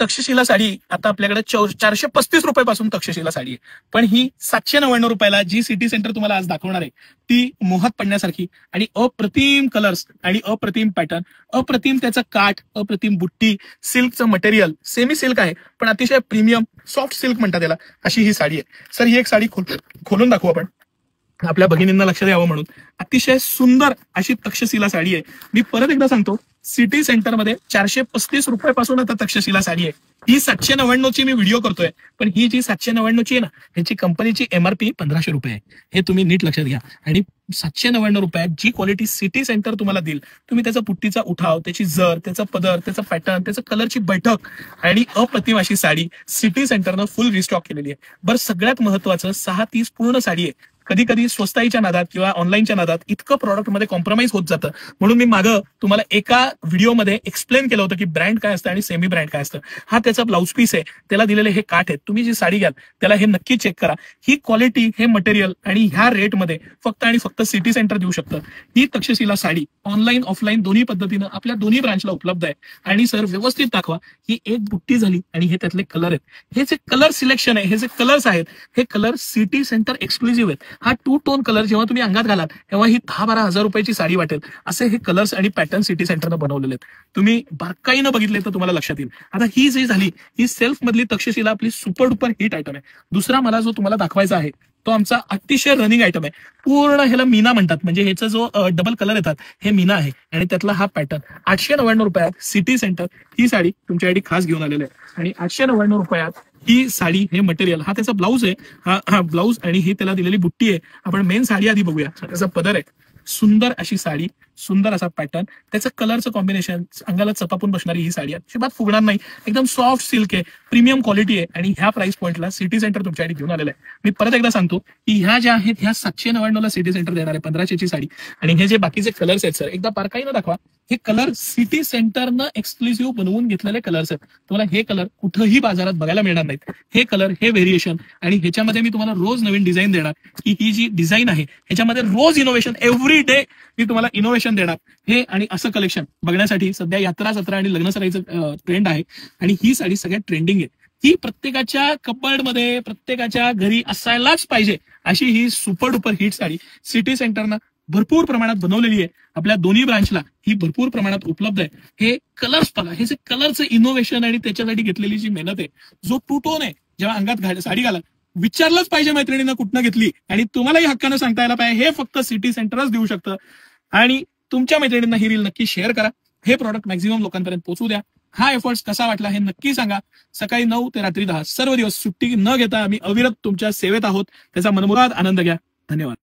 तक्षशिला साडी आता आपल्याकडे 435 रुपयापासून तक्षशिला साडी आहे, पण ही 799 रुपयाला जी सिटी सेंटर तुम्हाला आज दाखवणार आहे ती मोहात पडण्यासारखी आणि अप्रतिम कलर्स आणि अप्रतिम पॅटर्न, अप्रतिम त्याचं काठ, अप्रतिम बुट्टी, सिल्कचं मटेरियल, सेमी सिल्क आहे पण अतिशय प्रीमियम सॉफ्ट सिल्क म्हणतात त्याला, अशी ही साडी आहे. सर ही एक साडी खोलून दाखवू आपण आपल्या भगिनींना लक्षात यावं म्हणून. अतिशय सुंदर अशी तक्षशिला साडी आहे. मी परत एकदा सांगतो, सिटी सेंटरमध्ये 435 रुपयापासून आता तक्षशिला साडी आहे. ही 799 ची मी व्हिडिओ करतोय, पण ही जी 799 ची आहे ना, ह्याची कंपनीची MRP 1500 रुपये आहे. हे तुम्ही नीट लक्षात घ्या. आणि 799 रुपयात जी क्वालिटी सिटी सेंटर तुम्हाला देईल, तुम्ही त्याचा पुट्टीचा उठाव, त्याची जर, त्याचा पदर, त्याचा पॅटर्न, त्याचा कलरची बैठक आणि अप्रतिम अशी साडी सिटी सेंटरनं फुल रिस्टॉक केलेली आहे. बरं, सगळ्यात महत्वाचं 630 पूर्ण साडी आहे. कधी कधी स्वस्ताईच्या नादात किंवा ऑनलाईनच्या नादात इतकं प्रॉडक्टमध्ये कॉम्प्रोमाइज होत जातं, म्हणून मी मागं तुम्हाला एका व्हिडिओमध्ये एक्सप्लेन केलं होतं की ब्रँड काय असतं आणि सेमी ब्रँड काय असतं. हा त्याचा ब्लाऊज पीस आहे, त्याला दिलेले हे काठ आहेत. तुम्ही जी साडी घ्याल त्याला हे नक्की चेक करा. ही क्वालिटी, हे मटेरियल आणि ह्या रेटमध्ये फक्त आणि फक्त सिटी सेंटर देऊ शकतं. ही तक्षशिला साडी ऑनलाईन ऑफलाईन दोन्ही पद्धतीनं आपल्या दोन्ही ब्रांचला उपलब्ध आहे. आणि सर व्यवस्थित दाखवा, ही एक बुट्टी झाली आणि हे त्यातले कलर आहेत. हे जे कलर सिलेक्शन आहे, हे जे कलर्स आहेत, हे कलर सिटी सेंटर एक्सक्लुझिव्ह आहेत. हा 2 टोन कलर जेव्हा तुम्ही अंगात घालाल तेव्हा ही 10-12 हजार रुपयाची साडी वाटेल, असे हे कलर्स आणि पॅटर्न सिटी सेंटरनं बनवलेले आहेत. तुम्ही बारकाईनं बघितले तर तुम्हाला लक्षात येईल. आता ही जी झाली ही सेल्फ मधली तक्षशिला आपली सुपर डुपर हिट आयटम आहे. दुसरा मला जो तुम्हाला दाखवायचा आहे तो आमचा अतिशय रनिंग आयटम आहे. पूर्ण ह्याला मीना म्हणतात, म्हणजे ह्याचा जो डबल कलर येतात हे मीना आहे आणि त्यातला हा पॅटर्न 899 रुपयात सिटी सेंटर ही साडी तुमच्यासाठी खास घेऊन आलेली आहे. आणि 899 रुपयात ही साडी, हे मटेरियल, हा त्याचा ब्लाऊज आहे, हा ब्लाऊज आणि ही त्याला दिलेली बुट्टी आहे. आपण मेन साडी आधी बघूया. त्याचा पदर आहे, सुंदर अशी साडी, सुंदर असा पॅटर्न, त्याचं कलरचं कॉम्बिनेशन, अंगाला चपापून बसणारी ही साडी अजिबात फुगणार नाही. एकदम सॉफ्ट सिल्क आहे, प्रीमियम क्वालिटी आहे आणि ह्या प्राइस पॉईंटला सिटी सेंटर तुमच्यासाठी घेऊन आलेलं आहे. मी परत एकदा सांगतो की ह्या ज्या आहेत ह्या 799 ला सिटी सेंटर देणार आहे 1500 ची साडी. आणि हे जे बाकीचे कलर्स आहेत सर एकदा बारकाईनं दाखवा. हे कलर सिटी सेंटरनं एक्सक्लुझिव्ह बनवून घेतलेले कलर्स आहेत. तुम्हाला हे कलर कुठंही बाजारात बघायला मिळणार नाहीत. हे कलर, हे व्हेरिएशन आणि ह्याच्यामध्ये मी तुम्हाला रोज नवीन डिझाईन देणार की ही जी डिझाईन आहे ह्याच्यामध्ये रोज इनोव्हेशन, एव्हरी डे मी तुम्हाला इनोव्हेशन देणार. हे आणि असं कलेक्शन बघण्यासाठी सध्या यात्रा जत्रा आणि लग्न सराईचं ट्रेंड आहे आणि ही साडी सगळ्यात ट्रेंडिंग आहे. ही प्रत्येकाच्या कपबोर्डमध्ये, प्रत्येकाच्या घरी असायलाच पाहिजे अशी ही super duper hit sari city सेंटरनं भरपूर प्रमाणात बनवलेली आहे. आपल्या दोन्ही ब्रांचला ही भरपूर प्रमाणात उपलब्ध आहे. हे कलर्स बघा, हे जे कलरचं इनोव्हेशन आणि त्याच्यासाठी घेतलेली जी मेहनत आहे, जो 2 टोन आहे, जेव्हा अंगात साडी घाला विचारलंच पाहिजे मैत्रिणींना कुठनं घेतली आणि तुम्हालाही हक्कानं सांगता यायला पाहिजे हे फक्त सिटी सेंटरच देऊ शकतं. आणि तुमच्या मैत्रिणींना ही रील नक्की शेअर करा. हे प्रॉडक्ट मॅक्झिमम लोकांपर्यंत पोहोचू द्या. हा एफर्ट्स कसा वाटला हे नक्की सांगा. सकाळी 9 ते रात्री 10 सर्व दिवस सुट्टी न घेता आम्ही अविरत तुमच्या सेवेत आहोत. त्याचा मनमुराद आनंद घ्या. धन्यवाद.